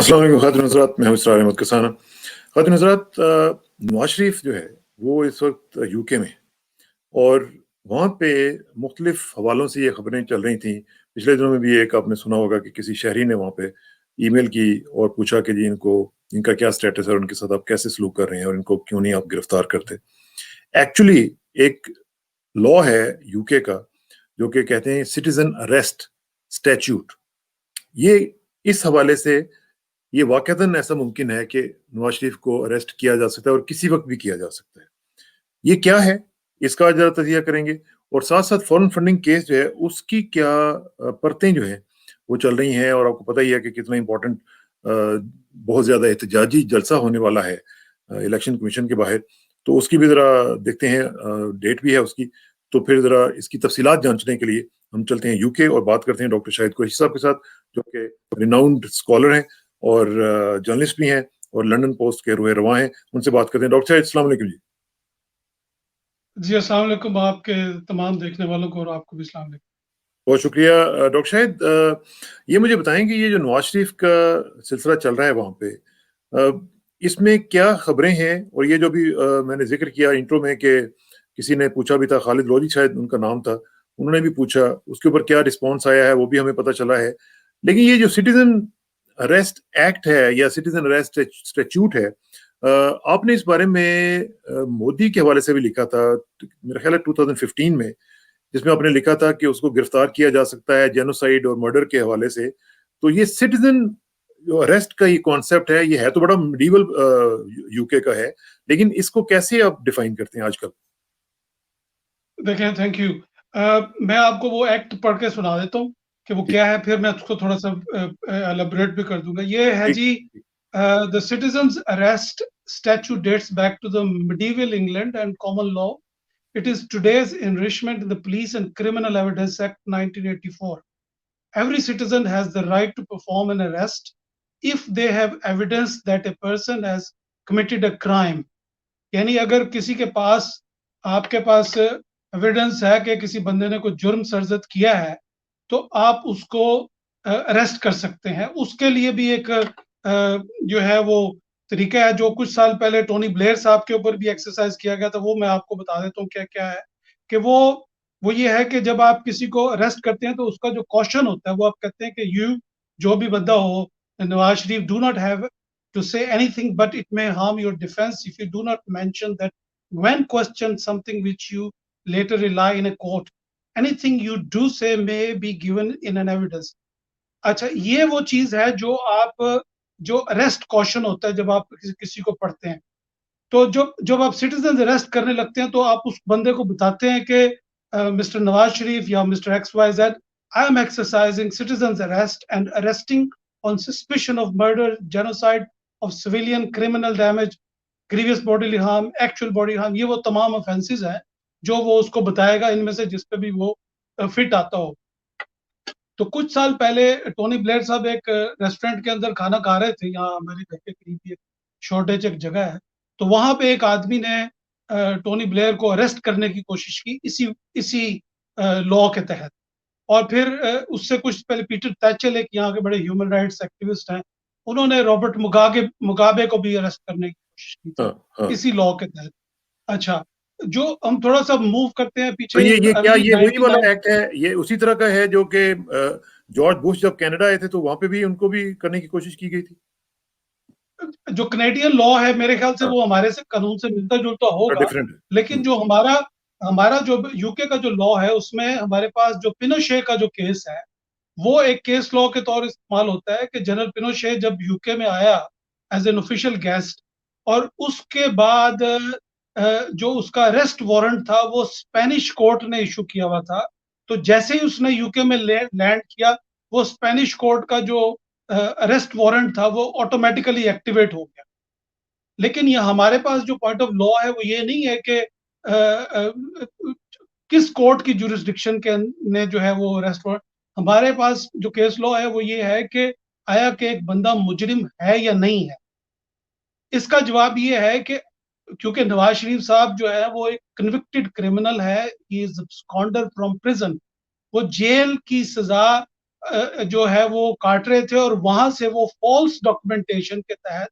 अस्सलाम वालेकुम खातिन हज़रात, मैं हूं इसरार अहमद कसाना। खातिन हज़रात, नवाज शरीफ जो है वो इस वक्त यूके में, और वहाँ पे मुख्तलिफ हवालों से ये खबरें चल रही थी। पिछले दिनों में भी एक आपने सुना होगा कि किसी शहरी ने वहाँ पे ईमेल की और पूछा कि जी इनको, इनका क्या स्टेटस है और उनके साथ आप कैसे सलूक कर रहे हैं और इनको क्यों नहीं आप गिरफ्तार करते। एक्चुअली एक लॉ है यूके का जो कि कहते हैं सिटीजन अरेस्ट स्टैच्यूट। ये इस हवाले से ये वाक़तन ऐसा मुमकिन है कि नवाज शरीफ को अरेस्ट किया जा सकता है और किसी वक्त भी किया जा सकता है। ये क्या है, इसका ज़रा तज़किया करेंगे, और साथ-साथ फॉरेन फंडिंग केस जो है उसकी क्या परतें जो हैं वो चल रही हैं, और आपको पता ही है कि कितना इम्पोर्टेंट बहुत ज़्यादा एहतजाजी जलसा होने वाला है इलेक्शन कमीशन के बाहर। तो उसकी भी ज़रा देखते हैं, डेट भी है उसकी। तो फिर ज़रा इसकी तफसीलात जाँचने के लिए हम चलते हैं यूके और बात करते हैं डॉक्टर शाहिद कुरैशी साहब के साथ, जो कि रिनाउंड स्कॉलर हैं और जर्नलिस्ट भी हैं और लंदन पोस्ट के रोए रवा हैं। उनसे बात करते हैं। डॉक्टर साहब, अस्सलाम वालेकुम जी। जी, अस्सलाम वालेकुम आपके तमाम देखने वालों को और आपको भी अस्सलाम वालेकुम। बहुत शुक्रिया। डॉक्टर शाहिद, ये मुझे बताएं कि ये जो नवाज शरीफ का सिलसिला चल रहा है वहाँ पे, इसमें क्या खबरें हैं, और ये जो भी मैंने जिक्र किया इंट्रो में कि किसी ने पूछा भी था, खालिद लोधी शायद उनका नाम था, उन्होंने भी पूछा, उसके ऊपर क्या रिस्पॉन्स आया है वो भी हमें पता चला है। लेकिन ये जो सिटीजन अरेस्ट एक्ट है या सिटीजन अरेस्ट स्टैच्यूट है, आपने इस बारे में मोदी के हवाले से भी लिखा था, मेरा ख्याल है 2015 में, जिसमें आपने लिखा था कि उसको गिरफ्तार किया जा सकता है जेनोसाइड और मर्डर के हवाले से। तो ये सिटीजन जो अरेस्ट का ये कॉन्सेप्ट है, ये है तो बड़ा मिडीवल यूके का है, लेकिन इसको कैसे आप डिफाइन करते हैं आजकल? देखें, थैंक यू। मैं आपको वो एक्ट पढ़ के सुना देता हूँ कि वो ठीक क्या है, फिर मैं उसको थोड़ा-सा एलाबोरेट भी कर दूँगा। ये है ठीक जी, ठीक। The citizens arrest statute dates back to the medieval England and common law. It is today's enrichment in the Police and Criminal Evidence Act 1984. Every citizen has the right to perform an arrest if they have evidence that a person has committed a crime. यानी अगर किसी के पास आपके पास evidence है कि किसी बंदे ने कोई जुर्म सरजद किया है, तो आप उसको अरेस्ट कर सकते हैं। उसके लिए भी एक जो है वो तरीका है, जो कुछ साल पहले टोनी ब्लेयर साहब के ऊपर भी एक्सरसाइज किया गया था, वो मैं आपको बता देता हूँ क्या-क्या है। कि वो ये है कि जब आप किसी को अरेस्ट करते हैं तो उसका जो कॉशन होता है वो आप कहते हैं कि यू, जो भी बंदा हो, Nawaz Sharif, do not have to say anything, but it may harm your defense if you do not mention that when questioned something which you later rely in a court. Anything you do say may be given in an evidence. अच्छा, ये वो चीज है जो आप, जो arrest caution होता है जब आप किसी को पढ़ते हैं, तो जब आप सिटीजन अरेस्ट करने लगते हैं तो आप उस बंदे को बताते हैं कि मिस्टर नवाज शरीफ या mister X Y Z, I am exercising citizen arrest and arresting on suspicion of murder, genocide, of civilian, criminal damage, grievous bodily harm, actual body harm. ये वो तमाम ऑफेंसेस हैं जो वो उसको बताएगा, इनमें से जिस पे भी वो फिट आता हो। तो कुछ साल पहले टोनी ब्लेयर साहब एक रेस्टोरेंट के अंदर खाना खा रहे थे, यहाँ हमारे घर के करीब ही एक शॉर्टेज एक जगह है। तो वहां पे एक आदमी ने टोनी ब्लेयर को अरेस्ट करने की कोशिश की इसी इसी लॉ के तहत। और फिर उससे कुछ पहले पीटर तैचल, एक यहाँ के बड़े ह्यूमन राइट्स एक्टिविस्ट हैं, उन्होंने रॉबर्ट मुगाबे को भी अरेस्ट करने की कोशिश की थी हाँ हाँ। इसी लॉ के तहत। अच्छा, जो हम थोड़ा सा मूव करते हैं तो पीछे, ये क्या अर्ली ये वही वाला 99। एक्ट है, ये उसी तरह का है जो कि जॉर्ज बुश जब कनाडा आए थे तो वहां पे भी उनको भी करने की कोशिश की गई थी? जो कनेडियन लॉ है मेरे ख्याल से हाँ, वो हमारे से कानून से मिलता जुलता होगा, डिफरेंट है। लेकिन जो हमारा हमारा जो यूके का जो लॉ है उसमें हमारे पास जो पिनोशे का जो केस है, वो एक केस लॉ के तौर इस्तेमाल होता है कि जनरल पिनोशे जब यूके में आया एज एन ऑफिशियल गेस्ट, और उसके बाद जो उसका अरेस्ट वारंट था वो स्पेनिश कोर्ट ने इशू किया हुआ था। तो जैसे ही उसने यूके में लैंड किया, वो स्पेनिश कोर्ट का जो अरेस्ट वारंट था वो ऑटोमेटिकली एक्टिवेट हो गया। लेकिन ये हमारे पास जो पॉइंट ऑफ लॉ है वो ये नहीं है कि किस कोर्ट की जुरिस्डिक्शन के ने जो है वो अरेस्ट वारंट। हमारे पास जो केस लॉ है वो ये है कि आया कि एक बंदा मुजरिम है या नहीं है। इसका जवाब ये है कि क्योंकि नवाज शरीफ साहब जो है वो एक कन्विक्टेड क्रिमिनल है, he is absconder from prison. वो जेल की सजा जो है वो काट रहे थे और वहां से वो फॉल्स डॉक्यूमेंटेशन के तहत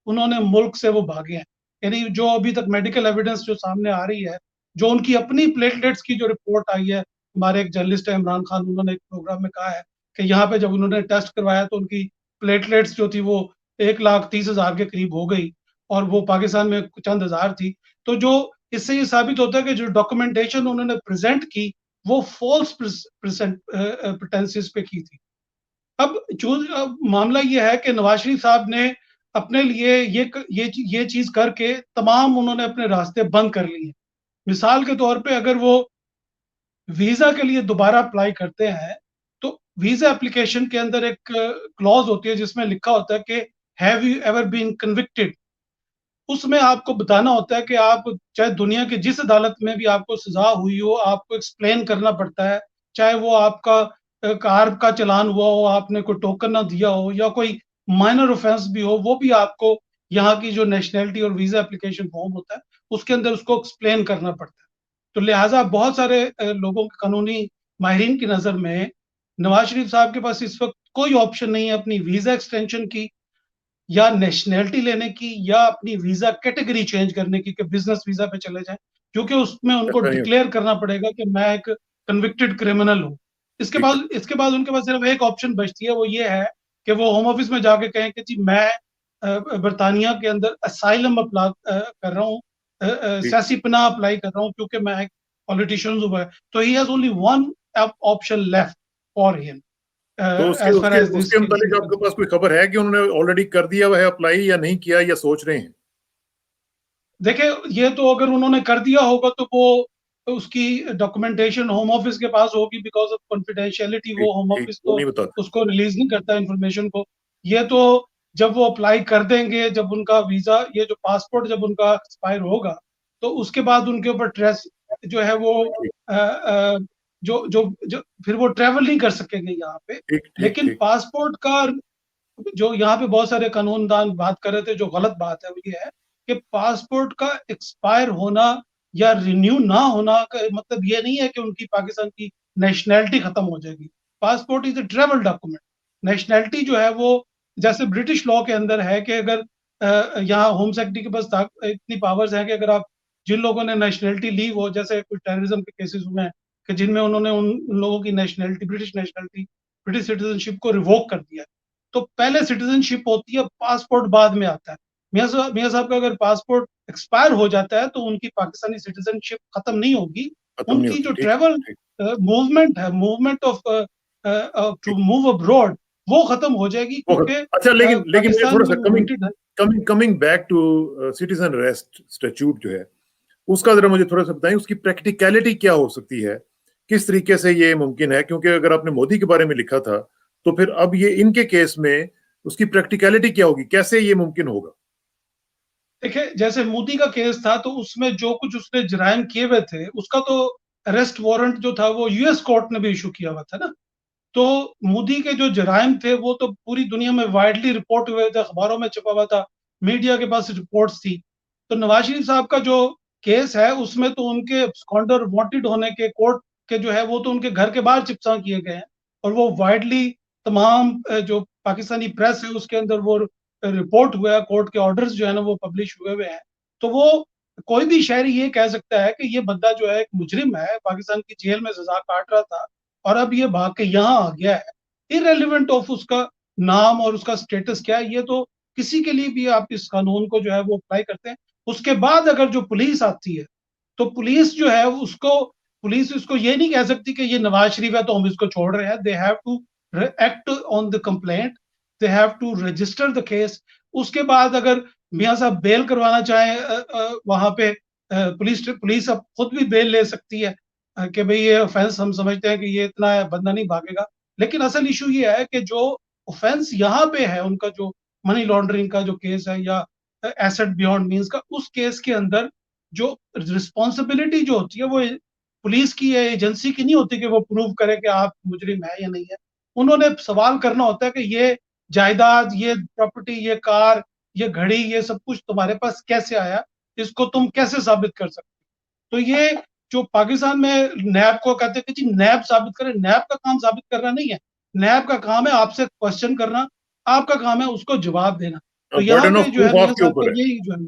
उन्होंने मुल्क से वो भागे हैं। यानी जो अभी तक मेडिकल एविडेंस जो सामने आ रही है, जो उनकी अपनी प्लेटलेट्स की जो रिपोर्ट आई है, हमारे एक जर्नलिस्ट है इमरान खान, उन्होंने एक प्रोग्राम में कहा है कि यहाँ पे जब उन्होंने टेस्ट करवाया तो उनकी प्लेटलेट्स जो थी वो 1,30,000 के करीब हो गई और वो पाकिस्तान में चंद हजार थी। तो जो इससे ये साबित होता है कि जो डॉक्यूमेंटेशन उन्होंने प्रेजेंट की वो फॉल्स प्रेटेंसेस पे की थी। अब जो मामला ये है कि नवाज शरीफ साहब ने अपने लिए ये चीज करके तमाम उन्होंने अपने रास्ते बंद कर लिए। मिसाल के तौर पे अगर वो वीजा के लिए दोबारा अप्लाई करते हैं तो वीजा एप्लीकेशन के अंदर एक क्लॉज होती है जिसमें लिखा होता है कि have you ever been convicted. उसमें आपको बताना होता है कि आप चाहे दुनिया की जिस अदालत में भी आपको सजा हुई हो, आपको एक्सप्लेन करना पड़ता है। चाहे वो आपका कार का चालान हुआ हो, आपने कोई टोकन ना दिया हो, या कोई माइनर ऑफेंस भी हो, वो भी आपको यहाँ की जो नेशनैलिटी और वीजा एप्लीकेशन फॉर्म होता है उसके अंदर उसको एक्सप्लेन करना पड़ता है। तो लिहाजा बहुत सारे लोगों के कानूनी माहिरीन की नजर में नवाज शरीफ साहब के पास इस वक्त कोई ऑप्शन नहीं है अपनी वीजा एक्सटेंशन की, या नेशनैलिटी लेने की, या अपनी वीजा कैटेगरी चेंज करने की कि बिजनेस वीजा पे चले जाएं, क्योंकि उसमें उनको ऐसा नहीं होता। डिक्लेयर करना पड़ेगा कि मैं एक कन्विक्टेड क्रिमिनल हूँ। ठीक है। इसके बाद उनके पास सिर्फ एक ऑप्शन बचती है, वो ये है कि वो होम ऑफिस में जाके कहें कि जी मैं बरतानिया के अंदर असाइलम अप्लाई कर रहा हूँ, ठीक। सियासी पनाह अप्लाई कर रहा हूँ क्योंकि मैं एक पॉलिटिशियन हुआ है। तो he has only one option left for him तो उसके एज फार उसके एज दिस उसके केस मुतालिक आपके पास कोई खबर है कि उन्होंने ऑलरेडी कर दिया हुआ है अप्लाई, या नहीं किया, या सोच रहे हैं? देखिए, ये तो अगर उन्होंने कर दिया होगा तो वो उसकी डॉक्यूमेंटेशन होम ऑफिस के पास होगी, बिकॉज ऑफ कॉन्फिडेंशियलिटी ठीक वो होम ठीक, ऑफिस वो तो नहीं बताता। उसको रिलीज नहीं करता इन्फॉर्मेशन को। ये तो जब वो अप्लाई कर देंगे, जब उनका वीजा, ये जो पासपोर्ट जब उनका एक्सपायर होगा तो उसके बाद उनके ऊपर ट्रेस जो है वो ठीक जो फिर वो ट्रेवल नहीं कर सकेंगे यहाँ पे। ठीक ठीक लेकिन ठीक। पासपोर्ट का जो यहाँ पे बहुत सारे कानूनदान बात कर रहे थे, जो गलत बात है वो ये है कि पासपोर्ट का एक्सपायर होना या रिन्यू ना होना का मतलब ये नहीं है कि उनकी पाकिस्तान की नेशनैलिटी खत्म हो जाएगी। Passport is a travel document. Nationality जो है वो जैसे ब्रिटिश लॉ के अंदर है कि अगर यहाँ होम सेक्रेटरी के पास इतनी पावर्स हैं कि अगर आप जिन लोगों ने नेशनैलिटी ली हो, जैसे कुछ टेररिज्म के केसेस हुए हैं कि जिनमें उन्होंने उन लोगों की नेशनैलिटी, ब्रिटिश सिटीजनशिप को रिवोक कर दिया, तो पहले सिटीजनशिप होती है, पासपोर्ट बाद में आता है। मियाँ साहब का अगर पासपोर्ट एक्सपायर हो जाता है तो उनकी पाकिस्तानी सिटीजनशिप खत्म नहीं होगी। खत्म नहीं उनकी होती। जो ठीक ट्रेवल ठीक। मूवमेंट है, मूवमेंट ऑफ टू ठीक। मूव अब्रॉड, वो खत्म हो जाएगी क्योंकि अच्छा, लेकिन लेकिन मुझे पाकिस्तान थोड़ा में सा वो कमिंग वांटेड है। Coming coming back to citizen arrest statute जो है, उसका जरा मुझे थोड़ा सा बताएं, उसकी प्रैक्टिकलिटी क्या हो सकती है, किस तरीके से ये मुमकिन है? क्योंकि अगर आपने मोदी के बारे में लिखा था, तो फिर अब ये इनके केस में उसकी प्रैक्टिकलिटी क्या होगी, कैसे ये मुमकिन होगा? देखिए, जैसे मोदी का केस था तो उसमें जो कुछ उसने जराइम किए हुए थे उसका तो अरेस्ट वारंट जो था वो यूएस कोर्ट ने भी इशू किया हुआ था ना। तो मोदी के जो जराइम थे वो तो पूरी दुनिया में वाइडली रिपोर्ट हुए थे, अखबारों में छपा हुआ था, मीडिया के पास रिपोर्ट्स थी। तो नवाज शरीफ साहब का जो केस है उसमें तो उनके स्कॉन्डर वांटेड होने के कोर्ट के जो है वो तो उनके घर के बाहर चिपसा किए गए हैं और वो वाइडली तमाम जो पाकिस्तानी प्रेस है उसके अंदर वो रिपोर्ट हुआ है, कोर्ट के ऑर्डर्स जो है ना वो पब्लिश हुए हुए हैं। तो वो कोई भी शहरी ये कह सकता है कि ये बंदा जो है एक मुजरिम है, पाकिस्तान की जेल में सजा काट रहा था और अब ये भाग के यहाँ आ गया है। इरेलीवेंट ऑफ उसका नाम और उसका स्टेटस क्या है, ये तो किसी के लिए भी आप इस कानून को जो है वो अप्लाई करते हैं। उसके बाद अगर जो पुलिस आती है तो पुलिस जो है पुलिस उसको ये नहीं कह सकती कि ये नवाज शरीफ है तो हम इसको छोड़ रहे हैं। They have to act on the complaint, they have to register the case. उसके बाद अगर मियाँ साहब बेल करवाना चाहें वहां पे पुलिस अब खुद भी बेल ले सकती है कि भाई ये ऑफेंस हम समझते हैं कि ये इतना बंदा नहीं भागेगा। लेकिन असल इशू ये है कि जो ऑफेंस यहाँ पे है उनका, जो मनी लॉन्ड्रिंग का जो केस है या एसेट बियॉन्ड मींस का, उस केस के अंदर जो रिस्पॉन्सिबिलिटी जो होती है वो पुलिस की या एजेंसी की नहीं होती कि वो प्रूव करे कि आप मुजरिम है या नहीं है। उन्होंने सवाल करना होता है कि ये जायदाद, ये प्रॉपर्टी, ये कार, ये घड़ी, ये सब कुछ तुम्हारे पास कैसे आया, इसको तुम कैसे साबित कर सकते हो। तो ये जो पाकिस्तान में नैब को कहते हैं कि जी नैब साबित करे, नैब का काम साबित करना नहीं है। नैब का काम है आपसे क्वेश्चन करना, आपका काम है उसको जवाब देना। तो यहाँ बर्डन पे ऑफ जो है प्रूफ मियाँ आपके साहब का ऊपर है। यही जो है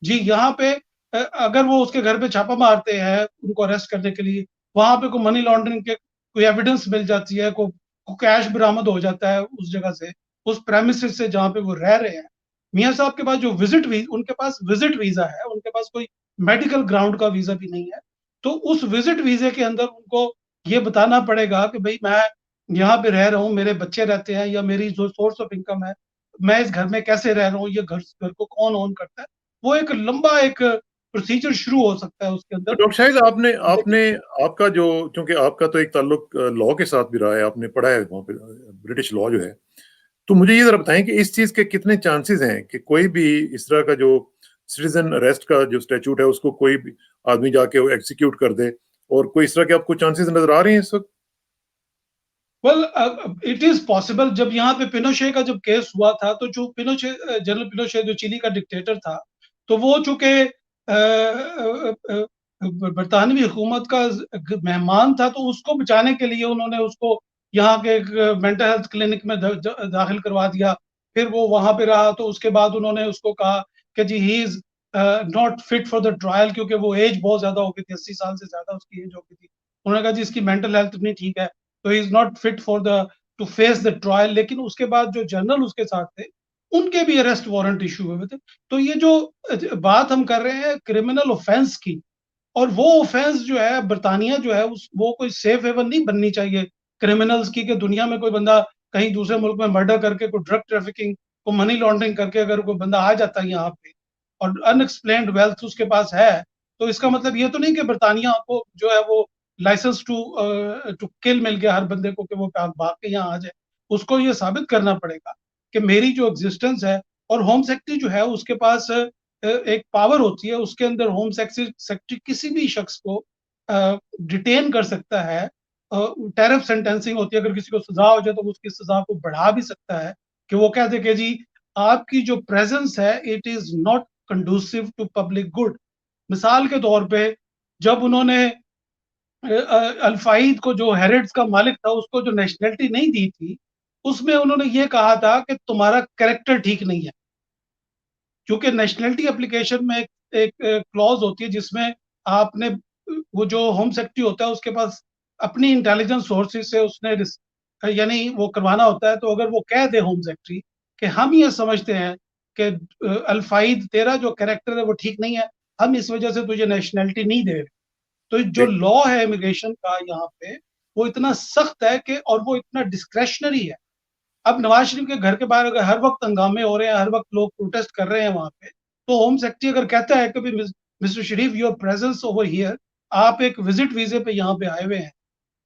जी, यहाँ पे अगर वो उसके घर पे छापा मारते हैं उनको अरेस्ट करने के लिए, वहाँ पे कोई मनी लॉन्ड्रिंग के कोई एविडेंस मिल जाती है, को कैश बरामद हो जाता है उस जगह से, उस प्रेमिसेस से जहाँ पे वो रह रहे हैं। मियाँ साहब के पास जो उनके पास विजिट वीज़ा है, उनके पास कोई मेडिकल ग्राउंड का वीज़ा भी नहीं है। तो उस विजिट वीज़े के अंदर उनको ये बताना पड़ेगा कि भई मैं यहाँ पे रह रहा हूँ, मेरे बच्चे रहते हैं या मेरी जो सोर्स ऑफ इनकम है, मैं इस घर में कैसे रह रहा हूँ, ये घर को कौन ओन करता है। वो एक लंबा एक प्रोसीजर शुरू हो सकता है उसके तो अंदर। डॉक्टर शाहिद, आपने लेकिन आपने आपका जो, क्योंकि आपका तो एक ताल्लुक लॉ के साथ भी रहा है, आपने पढ़ा है वहाँ पे ब्रिटिश लॉ जो है, तो मुझे ये जरा बताएं कि इस चीज के कितने चांसेस हैं कि कोई भी इस तरह का जो सिटीजन अरेस्ट का जो स्टैट्यूट है उसको कोई भी आदमी जाके वो एग्जीक्यूट कर दे, और कोई इस तरह के आपको चांसेस नजर आ रहे हैं इस वक्त? Well it is possible. जब यहाँ पे पिनोशे का जब केस हुआ था, तो जो जनरल पिनोशे जो चिली का डिक्टेटर था, तो वो चूंकि बरतानवी हुकूमत का मेहमान था, तो उसको बचाने के लिए उन्होंने उसको यहाँ के एक मेंटल हेल्थ क्लिनिक में दाखिल करवा दिया। फिर वो वहां पे रहा, तो उसके बाद उन्होंने उसको कहा कि जी he is not fit for the trial, क्योंकि वो एज बहुत ज्यादा हो गई थी, 80 साल से ज्यादा उसकी एज हो गई थी। उन्होंने कहा जी इसकी मेंटल हेल्थ नहीं ठीक है, तो ही is not fit for the two face the trial. लेकिन उसके बाद जो जनरल उसके साथ थे, उनके भी अरेस्ट वारंट इशू हुए थे। तो ये जो बात हम कर रहे हैं क्रिमिनल ऑफेंस की, और वो ऑफेंस जो है बरतानिया जो है वो कोई सेफ हेवन नहीं बननी चाहिए क्रिमिनल्स की, कि दुनिया में कोई बंदा कहीं दूसरे मुल्क में मर्डर करके, कोई ड्रग ट्रैफिकिंग, को मनी लॉन्ड्रिंग करके अगर कोई बंदा आ जाता है यहाँ पे और अनएक्सप्लेन्ड वेल्थ उसके पास है, तो इसका मतलब ये तो नहीं कि बरतानिया को जो है वो लाइसेंस टू किल मिल गया हर बंदे को कि वो भाग के यहाँ आ जाए। उसको ये साबित करना पड़ेगा कि मेरी जो एग्जिस्टेंस है, और होम सेक्रेटरी जो है उसके पास एक पावर होती है, उसके अंदर होम सेक्रेटरी किसी भी शख्स को डिटेन कर सकता है। टेरफ सेंटेंसिंग होती है, अगर किसी को सजा हो जाए तो उसकी सजा को बढ़ा भी सकता है, कि वो कह दे कि जी आपकी जो प्रेजेंस है it is not conducive to public good. मिसाल के तौर पे जब उन्होंने अल्फाइद को, जो हेरिड्स का मालिक था, उसको जो नेशनलिटी नहीं दी थी, उसमें उन्होंने ये कहा था कि तुम्हारा कैरेक्टर ठीक नहीं है। क्योंकि नेशनलिटी एप्लीकेशन में एक क्लॉज होती है जिसमें आपने, वो जो होम सेक्रेटरी होता है उसके पास अपनी इंटेलिजेंस सोर्सेज से उसने यानी वो करवाना होता है। तो अगर वो कह दे होम सेक्रेटरी कि हम ये समझते हैं कि अल्फाइद तेरा जो कैरेक्टर है वो ठीक नहीं है, हम इस वजह से तुझे नेशनलिटी नहीं दे रहे। तो जो ठीक। लॉ है इमिग्रेशन का यहाँ पे, वो इतना सख्त है कि, और वो इतना डिस्क्रेशनरी है। अब नवाज शरीफ के घर के बाहर अगर हर वक्त हंगामे हो रहे हैं, हर वक्त लोग प्रोटेस्ट कर रहे हैं वहां पे, तो होम सेक्रेटरी अगर कहता है कि mister Sharif your presence over here, आप एक विजिट वीजे पे यहाँ पे आए हुए हैं,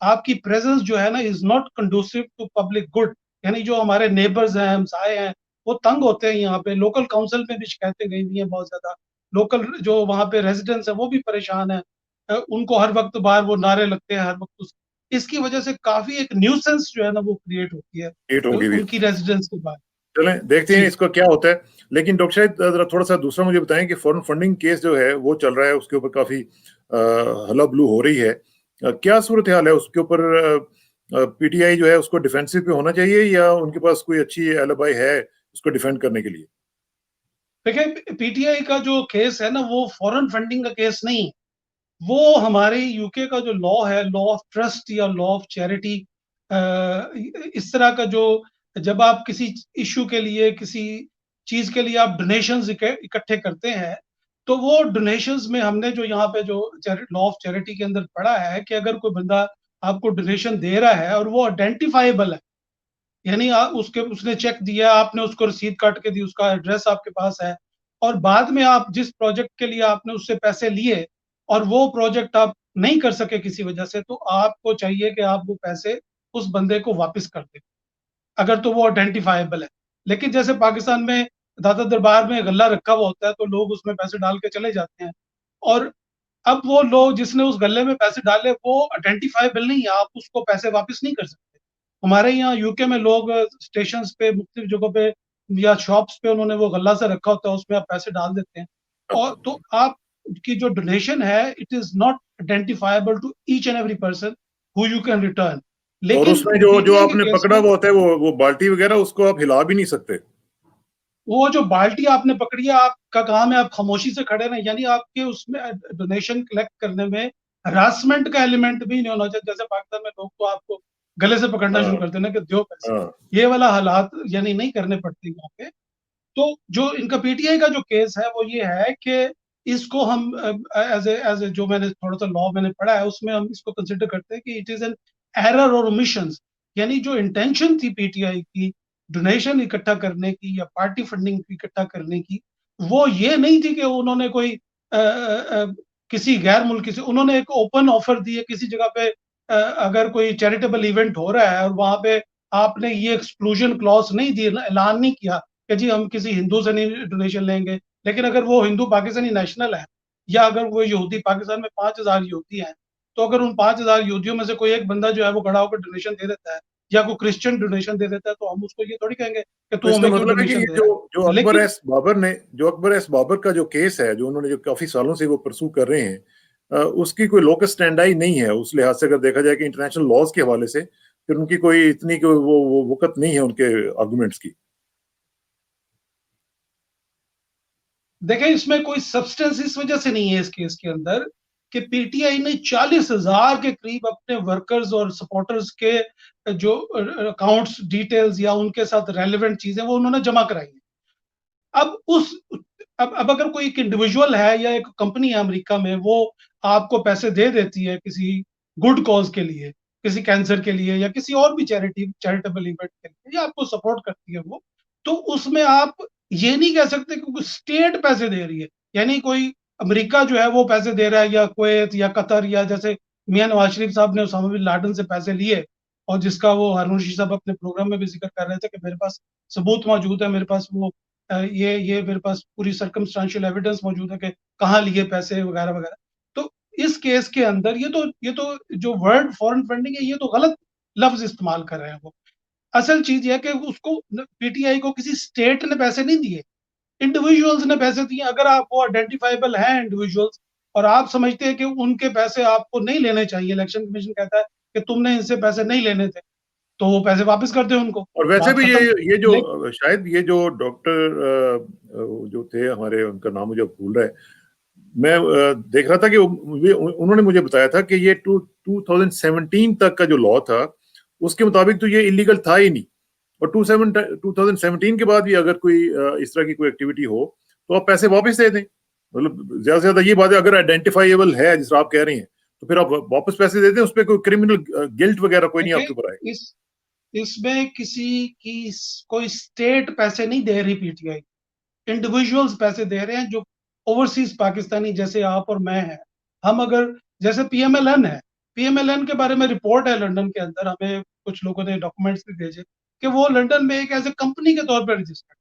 आपकी प्रेजेंस जो है ना is not conducive to public good. यानी जो हमारे नेबर्स हैं, हमसाए हैं, वो तंग होते हैं यहाँ पे। लोकल काउंसिल में भी शिकायतें गई हुई हैं बहुत ज्यादा। लोकल जो वहाँ पे रेजिडेंट्स हैं वो भी परेशान है। उनको हर वक्त बाहर वो नारे लगते हैं हर वक्त इसकी वजह से काफी एक न्यूसेंस जो है ना वो क्रिएट होती है हिट होगी भी। उनकी रेजिडेंस के बाद। चलें देखते हैं जी इसका क्या होता है। लेकिन डॉक्टर साहब, जरा थोड़ा सा दूसरा मुझे बताएं कि फॉरेन फंडिंग केस जो है वो चल रहा है, उसके ऊपर काफी हला बलू हो रही है। क्या सूरत हाल है उसके ऊपर? पीटीआई जो है उसको डिफेंसिव पे होना चाहिए, या उनके पास कोई अच्छी एलिबाई है उसको डिफेंड करने के लिए? देखिए, पीटीआई का जो केस है ना वो फॉरेन फंडिंग का केस नहीं, वो हमारे यूके का जो लॉ है, लॉ ऑफ ट्रस्ट या लॉ ऑफ चैरिटी, इस तरह का जो, जब आप किसी इशू के लिए, किसी चीज के लिए आप डोनेशंस इकट्ठे करते हैं, तो वो डोनेशंस में हमने जो यहाँ पे जो लॉ ऑफ चैरिटी के अंदर पढ़ा है कि अगर कोई बंदा आपको डोनेशन दे रहा है और वो आइडेंटिफाइबल है, यानी उसके उसने चेक दिया, आपने उसको रसीद काट के दी, उसका एड्रेस आपके पास है, और बाद में आप जिस प्रोजेक्ट के लिए आपने उससे पैसे लिए और वो प्रोजेक्ट आप नहीं कर सके किसी वजह से, तो आपको चाहिए कि आप वो पैसे उस बंदे को वापस कर दें, अगर तो वो आइडेंटिफाइबल है। लेकिन जैसे पाकिस्तान में दादा दरबार में गल्ला रखा हुआ होता है, तो लोग उसमें पैसे डाल के चले जाते हैं, और अब वो लोग जिसने उस गल्ले में पैसे डाले वो आइडेंटिफाइबल नहीं है, आप उसको पैसे वापस नहीं कर सकते। हमारे यहाँ यूके में लोग स्टेशन पे, मुख्तलिफ जगहों पे या शॉप्स पे उन्होंने वो गल्ला से रखा होता है, उसमें आप पैसे डाल देते हैं, और तो आप की जो डोनेशन है it is not identifiable to each and every person who you can return. और लेकिन उसमें जो जो पीटीआई के आपने केस पकड़ा में हुआ होता है वो बाल्टी वगैरह, उसको आप हिला भी नहीं सकते। वो जो बाल्टी आपने पकड़ी है, आपका काम है आप खामोशी से खड़े रहें, यानी आपके उसमें डोनेशन कलेक्ट करने में हरासमेंट का एलिमेंट भी नहीं होना चाहिए। जैसे पाकिस्तान में लोग तो आपको गले से पकड़ना शुरू हाँ, करते हैं ना कि दो पैसे, हाँ, ये वाला हालात यानी नहीं करने पड़ते यहाँ पे। तो जो इनका पीटीआई का जो केस है वो ये है कि इसको हम एज ए जो मैंने थोड़ा सा लॉ मैंने पढ़ा है उसमें हम इसको कंसिडर करते हैं कि इट इज एन एरर और ओमिशंस, यानी जो इंटेंशन थी पीटीआई की डोनेशन इकट्ठा करने की या पार्टी फंडिंग इकट्ठा करने की, वो ये नहीं थी कि उन्होंने कोई किसी गैर मुल्की से उन्होंने एक ओपन ऑफर दी है किसी जगह पे, अगर कोई चैरिटेबल इवेंट हो रहा है और वहां पे आपने ये एक्सक्लूजन क्लॉज नहीं दी, ऐलान नहीं किया कि जी हम किसी हिंदू से नहीं डोनेशन लेंगे, लेकिन अगर वो हिंदू पाकिस्तानी नेशनल है या अगर वो यहूदी पाकिस्तान में 5,000 यहूदी हैं, तो अगर उन 5,000 यहूदियों में से कोई एक बंदा जो है वो खड़ा होकर डोनेशन दे देता है या कोई क्रिश्चियन डोनेशन दे देता है, तो हम उसको ये थोड़ी कहेंगे कि तो तू इसका हमें क्यों मतलब है कि डोनेशन ये दे जो रहा जो है। अकबर लेकिन एस बाबर ने जो अकबर एस बाबर का जो केस है, जो उन्होंने जो काफी सालों से वो परसू कर रहे हैं, उसकी कोई लोकस स्टैंडाई नहीं है उस लिहाज से, अगर देखा जाए कि इंटरनेशनल लॉज के हवाले से फिर उनकी कोई इतनी वो वक़्त नहीं है उनके आर्गुमेंट्स की। देखें इसमें कोई सब्सटेंस इस वजह से नहीं है इस केस के अंदर कि पीटीआई ने 40,000 के करीब अपने वर्कर्स और सपोर्टर्स के जो अकाउंट्स डिटेल्स या उनके साथ रेलेवेंट चीजें वो उन्होंने जमा कराई हैं। अब उस अब अगर कोई एक इंडिविजुअल है या एक कंपनी है अमेरिका में, वो आपको पैसे दे देती है किसी गुड कॉज के लिए, किसी कैंसर के लिए या किसी और भी चैरिटेबल इवेंट के लिए, या आपको सपोर्ट करती है वो, तो उसमें आप ये नहीं कह सकते कि स्टेट पैसे दे रही है, यानी कोई अमेरिका जो है वो पैसे दे रहा है या कुवैत या कतर, या जैसे मियां नवाज शरीफ साहब ने उसामा बिन लादेन से पैसे लिए और जिसका वो हारून रशीद साहब अपने प्रोग्राम में भी जिक्र कर रहे थे कि मेरे पास सबूत मौजूद है, मेरे पास वो ये मेरे पास पूरी सर्कमस्टांशियल एविडेंस मौजूद है कि कहाँ लिए पैसे वगैरह वगैरह। तो इस केस के अंदर ये तो जो वर्ड फॉरेन फंडिंग है ये तो गलत लफ्ज इस्तेमाल कर रहे हैं वो। असल चीज ये है कि उसको पीटीआई को किसी स्टेट ने पैसे नहीं दिए, इंडिविजुअल्स ने पैसे दिए। अगर आप वो आइडेंटिफाइबल हैं इंडिविजुअल्स और आप समझते हैं कि उनके पैसे आपको नहीं लेने चाहिए, इलेक्शन कमीशन कहता है कि तुमने इनसे पैसे नहीं लेने थे, तो वो पैसे वापस कर दें उनको, और वैसे बात भी खत्म। ये जो लेकिन शायद ये जो डॉक्टर जो थे हमारे, उनका नाम मुझे भूल रहा है, मैं देख रहा था कि उन्होंने मुझे बताया था कि ये 2017 तक का जो लॉ था उसके मुताबिक तो ये इलीगल था ही नहीं, और 2017 के बाद भी अगर कोई इस तरह की कोई एक्टिविटी हो तो आप पैसे वापस दे दें। मतलब ज्यादा से ज्यादा ये बात है, अगर आइडेंटिफाइबल है जिस आप कह रही हैं तो फिर आप वापस पैसे दे दें, उस पर कोई क्रिमिनल गिल्ट वगैरह कोई नहीं आपके देखिए ऊपर आए। इस इसमें किसी की कोई स्टेट पैसे नहीं दे रही पीटीआई, इंडिविजुअल्स पैसे दे रहे हैं जो ओवरसीज पाकिस्तानी जैसे आप और मैं हैं। हम अगर जैसे पीएमएलएन है, पीएमएलएन के बारे में रिपोर्ट है लंदन के अंदर, हमें कुछ लोगों ने डॉक्यूमेंट्स भी भेजे कि वो लंदन में एक एज ए कंपनी के तौर पर रजिस्टर्ड,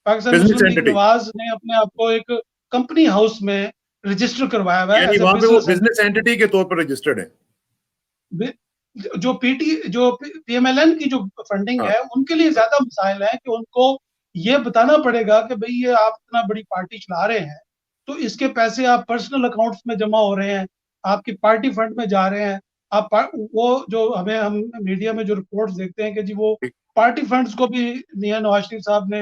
पाकिस्तान बिजनेस मुस्लिम लीग एंटिटी, नवाज ने अपने आप को एक कंपनी हाउस में रजिस्टर करवाया हुआ है यानी एज ए वहां पे वो बिजनेस बिजनेस एंटिटी के तौर पर रजिस्टर्ड है। जो पीएमएलएन की जो फंडिंग हाँ, है उनके लिए हाँ, ज्यादा मसाइल है कि उनको ये बताना पड़ेगा कि भाई ये आप इतना बड़ी पार्टी चला रहे हैं तो इसके पैसे आप पर्सनल अकाउंट्स में जमा हो रहे हैं, आपकी पार्टी फंड में जा रहे हैं। वो जो हम मीडिया में जो रिपोर्ट्स देखते हैं कि जी वो ठीक, पार्टी फंड्स को भी मियां नवाज शरीफ साहब ने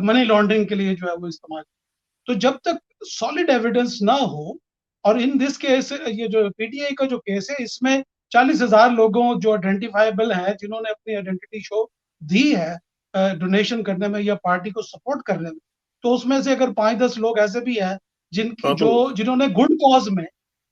मनी लॉन्ड्रिंग के लिए जो है वो इस्तेमाल। तो जब तक सॉलिड एविडेंस ना हो, और इन दिस केस ये जो पीटीआई का जो केस है इसमें 40,000 लोगों जो आइडेंटिफाइबल हैं जिन्होंने अपनी आइडेंटिटी शो दी है डोनेशन करने में या पार्टी को सपोर्ट करने में, तो उसमें से अगर 5-10 लोग ऐसे भी हैं जिनकी हाँ जो तो जिन्होंने गुड कॉज में,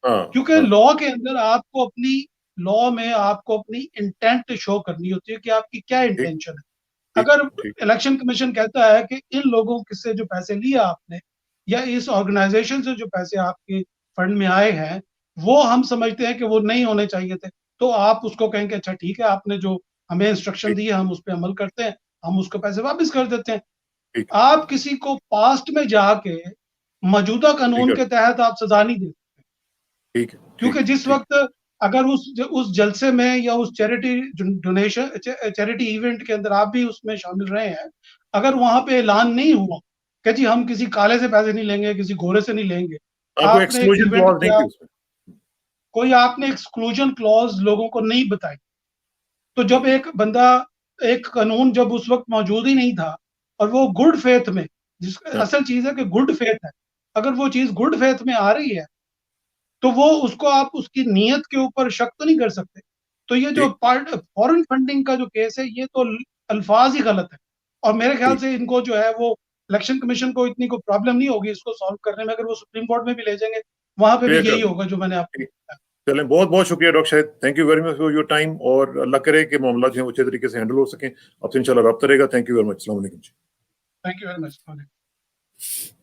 हाँ, क्योंकि हाँ, लॉ के अंदर आपको अपनी लॉ में आपको अपनी इंटेंट शो करनी होती है कि आपकी क्या ठीक, इंटेंशन है। ठीक, अगर ठीक, इलेक्शन कमीशन कहता है कि इन लोगों से जो पैसे लिए आपने या इस ऑर्गेनाइजेशन से जो पैसे आपके फंड में आए हैं वो हम समझते हैं कि वो नहीं होने चाहिए थे, तो आप उसको कहेंगे अच्छा ठीक है आपने जो हमें इंस्ट्रक्शन ठीक, दी है हम उस पर अमल करते हैं, हम उसको पैसे वापस कर देते हैं। ठीक, आप किसी को पास्ट में जाके मौजूदा ठीक कानून है, के तहत आप सजा नहीं दे, ठीक है, ठीक क्योंकि है, जिस ठीक, वक्त अगर उस जलसे में या उस चैरिटी डोनेशन चैरिटी इवेंट के अंदर आप भी उसमें शामिल रहे हैं, अगर वहां पे ऐलान नहीं हुआ कि जी हम किसी काले से पैसे नहीं लेंगे किसी गोरे से नहीं लेंगे, आपको आपने एक एक्सक्लूजन इवेंट क्लॉज नहीं किया, थी उसमें। कोई आपने एक्सक्लूजन क्लॉज लोगों को नहीं बताई, तो जब एक बंदा, एक कानून जब उस वक्त मौजूद ही नहीं था और वो गुड फेथ में, जिस असल चीज है कि गुड फेथ है, अगर वो चीज गुड फेथ में आ रही है तो वो उसको आप उसकी नीयत के ऊपर शक तो नहीं कर सकते। तो ये जो ठीक पार्ट फॉरेन फंडिंग का जो केस है, ये तो अल्फाज ही गलत है। और मेरे ख्याल ठीक से इनको जो है वो इलेक्शन कमीशन को इतनी कोई प्रॉब्लम नहीं होगी इसको सॉल्व करने में। अगर वो सुप्रीम कोर्ट में भी ले जाएंगे, वहां पे भी क्लियर कर यही दें। होगा जो मैंने आपको ठीक। बताया। चलें, बहुत बहुत शुक्रिया doctor Shahid, thank you very much for your time, और अल्लाह करे कि मामला जो है अच्छे तरीके से हैंडल हो सकें। आपसे इंशाल्लाह रब्ता रहेगा। Thank you very much. अस्सलाम वालेकुम जी। Thank you very much.